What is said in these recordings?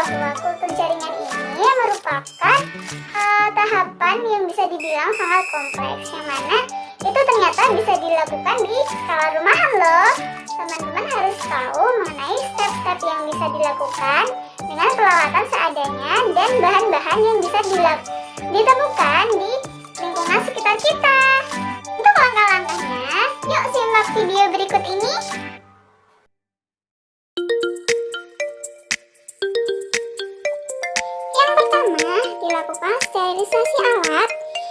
bahwa kultur jaringan ini merupakan tahapan yang bisa dibilang sangat kompleks, yang mana itu ternyata bisa dilakukan di skala rumahan loh. Teman-teman harus tahu mengenai step-step yang bisa dilakukan dengan peralatan seadanya dan bahan-bahan yang bisa ditemukan di lingkungan sekitar kita. Untuk langkah-langkahnya, yuk simak video berikut ini. Yang pertama, dilakukan sterilisasi alat.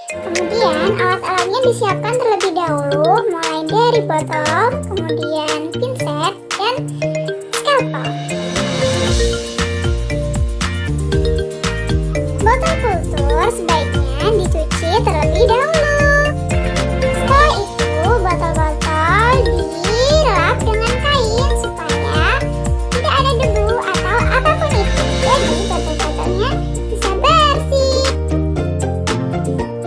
Kemudian alat-alatnya disiapkan terlebih dahulu, mulai dari botol, kemudian pinset, dan skalpel. Botol kultur sebaiknya dicuci terlebih dahulu. Setelah itu, botol-botol dilap dengan kain supaya tidak ada debu atau apapun itu. Jadi botol-botolnya bisa bersih.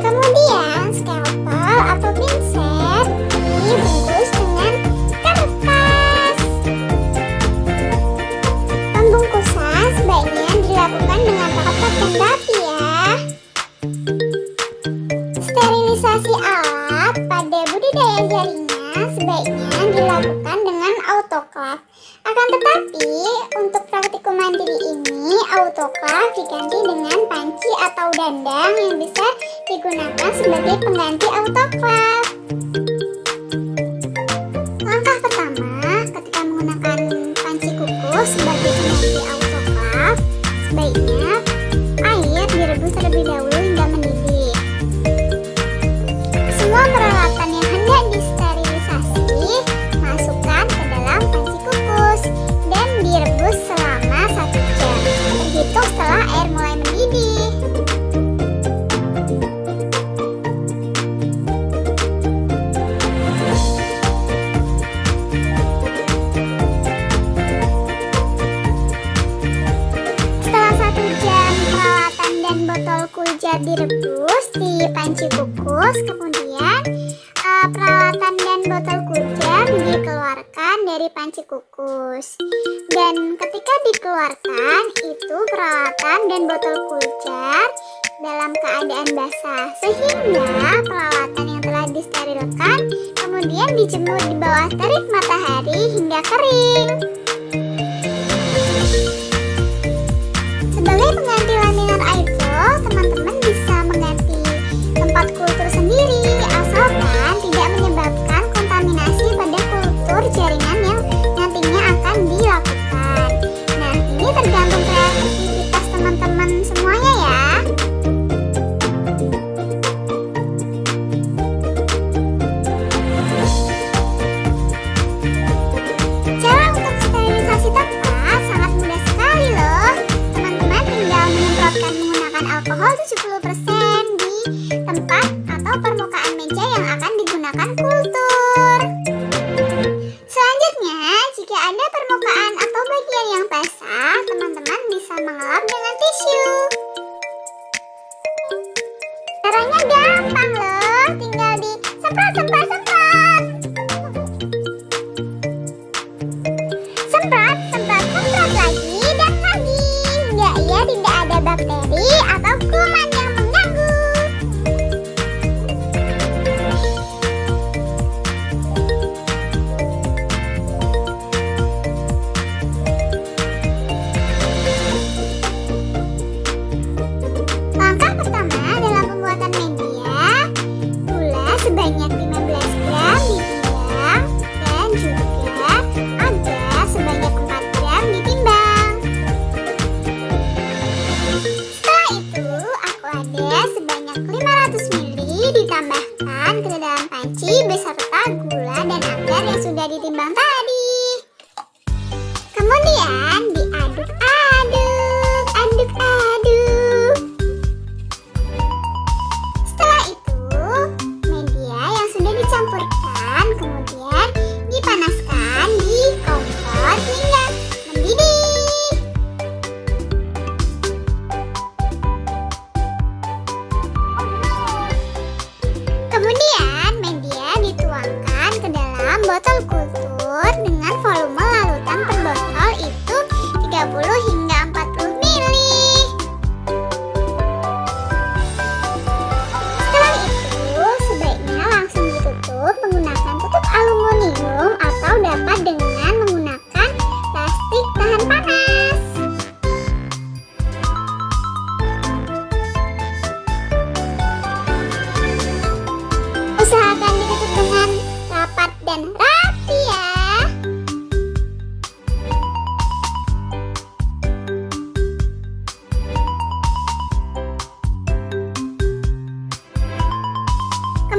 Kemudian skalpel atau pinset dibungkus dengan kertas. Pembungkusan sebaiknya dilakukan dengan rapat dan rapi ya. Sterilisasi alat pada budidaya jaringan sebaiknya dilakukan dengan autoclave. Akan tetapi untuk praktikum mandiri ini, autoclave diganti dengan panci atau dandang yang bisa digunakan sebagai pengganti autoclave. Langkah pertama, ketika menggunakan panci kukus sebagai pengganti autoclave, sebaiknya air direbus terlebih dahulu hingga mendidih. Semua peralatan yang hendak disterilisasi masukkan ke dalam panci kukus dan direbus selama 1 jam, terhitung setelah air mulai mendidih. Setelah 1 jam peralatan dan botol kuljat direbus di panci kukus, kemudian peralatan dan botol kuljat dikeluarkan dari panci kukus. Dan ketika dikeluarkan, itu peralatan dan botol kuljat dalam keadaan basah, sehingga peralatan yang telah disterilkan kemudian dijemur di bawah terik matahari hingga kering. Sebagai pengganti laminan airflow, teman-teman bisa mengganti tempat kultur sendiri, asalkan tidak menyebabkan kontaminasi pada kultur jaringan yang nantinya akan dilakukan. Nah, ini tergantung kreativitas teman-teman semuanya ya. Cara untuk sterilisasi tempat sangat mudah sekali loh. Teman-teman tinggal menyemprotkan menggunakan alkohol 70% di tempat atau permukaan meja yang akan digunakan kultur. Selanjutnya, jika ada permukaan atau bagian yang basah, teman-teman bisa mengelap dengan tisu. Caranya gampang loh, tinggal disemprot. Semprot lagi dan lagi, hingga ia tidak ada bakteri atau kuman yang mengganggu. Langkah pertama dalam pembuatan media, gula sebanyak 5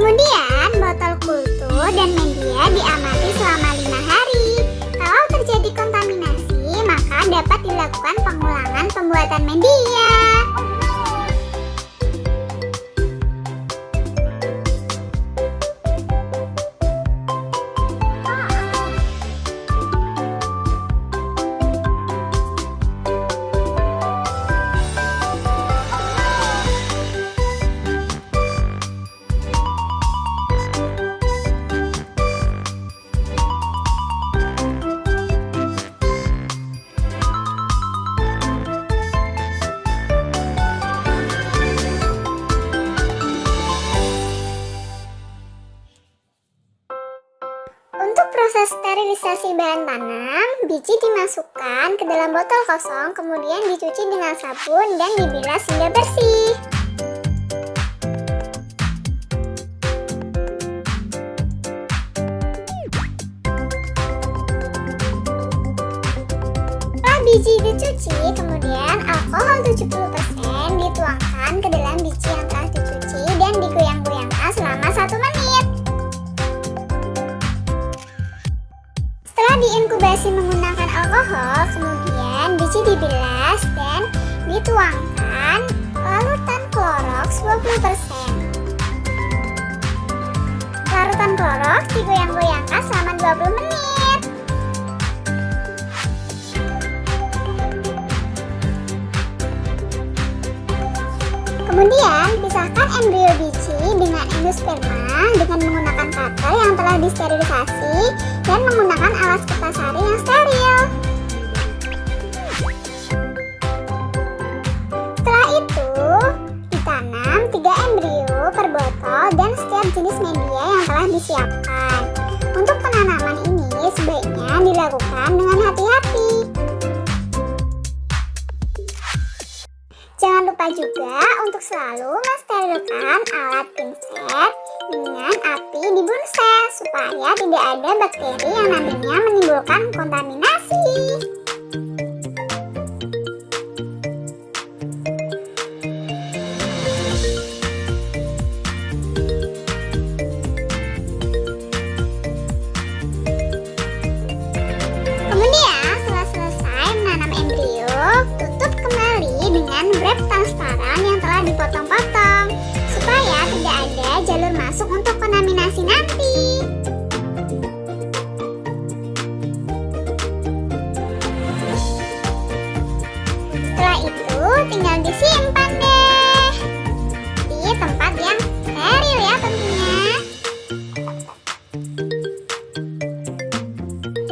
Kemudian botol kultur dan media diamati selama 5 hari. Kalau terjadi kontaminasi, maka dapat dilakukan pengulangan pembuatan media. Untuk proses sterilisasi bahan tanam, biji dimasukkan ke dalam botol kosong, kemudian dicuci dengan sabun dan dibilas hingga bersih. Setelah biji dicuci, kemudian alkohol 70% dituangkan ke dalam biji yang telah dicuci dan digoyang-goyangkan selama 1 menit. Setelah diinkubasi menggunakan alkohol, kemudian biji dibilas dan dituangkan larutan klorox 20%. Larutan klorox digoyang-goyangkan selama 20 menit. Kemudian, pisahkan embrio biji dengan endosperma dengan menggunakan cutter yang telah disterilisasi dan menggunakan alas kertasari yang steril. Setelah itu, ditanam 3 embrio per botol dan setiap jenis media yang telah disiapkan. Untuk penanaman ini sebaiknya dilakukan dengan hati-hati. Jangan lupa juga untuk selalu mensterilkan alat pinset dengan api di bonsai supaya tidak ada bakteri yang nantinya menimbulkan kontaminasi. Kemudian setelah selesai menanam embrio, tutup kembali dengan wrap transparan yang telah dipotong-potong supaya tidak ada jalur masuk untuk kontaminasi nanti. Setelah itu tinggal disimpan deh di tempat yang steril ya tentunya.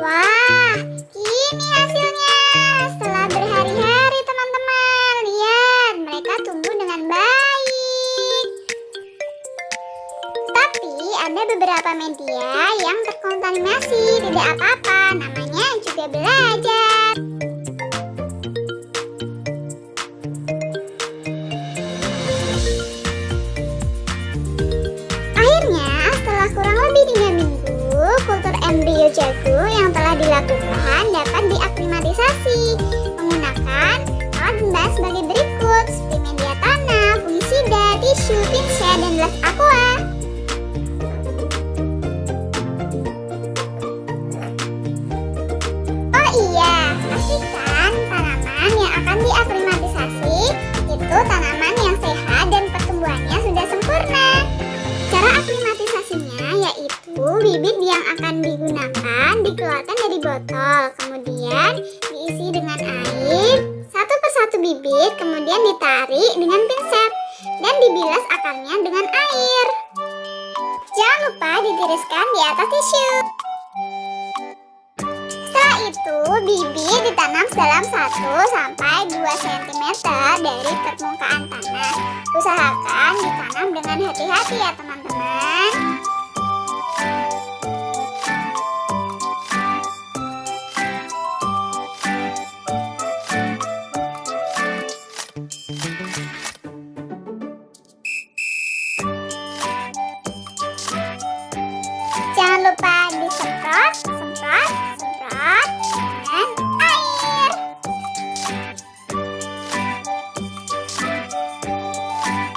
Wah, ini hasilnya setelah berhari-hari teman-teman. Lihat, mereka tumbuh dengan baik. Tapi ada beberapa media yang terkontaminasi. Tidak apa-apa, namanya juga belajar. Akhirnya, setelah kurang lebih 3 minggu, kultur embrio jagung yang telah dilakukan dapat diaklimatisasi menggunakan alat pembahan sebagai berikut, seperti media tanam, fungisida, tisu, pinset, dan gelas aqua. Oh iya, pastikan tanaman yang akan diaklimatisasi itu tanaman yang sehat dan pertumbuhannya sudah sempurna. Cara aklimatisasinya yaitu bibit yang akan digunakan dikeluarkan dari botol, kemudian diisi dengan air, satu persatu bibit, kemudian ditarik dengan pinset dan dibilas akarnya dengan air. Jangan lupa ditiriskan di atas tisu. Setelah itu, bibit ditanam dalam 1-2 cm dari permukaan tanah. Usahakan ditanam dengan hati-hati ya teman-teman. Jangan lupa disemprot dengan air.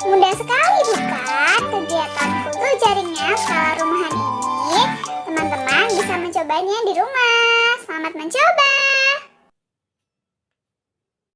Mudah sekali bukan kegiatan kultur jaring Cobain ya di rumah.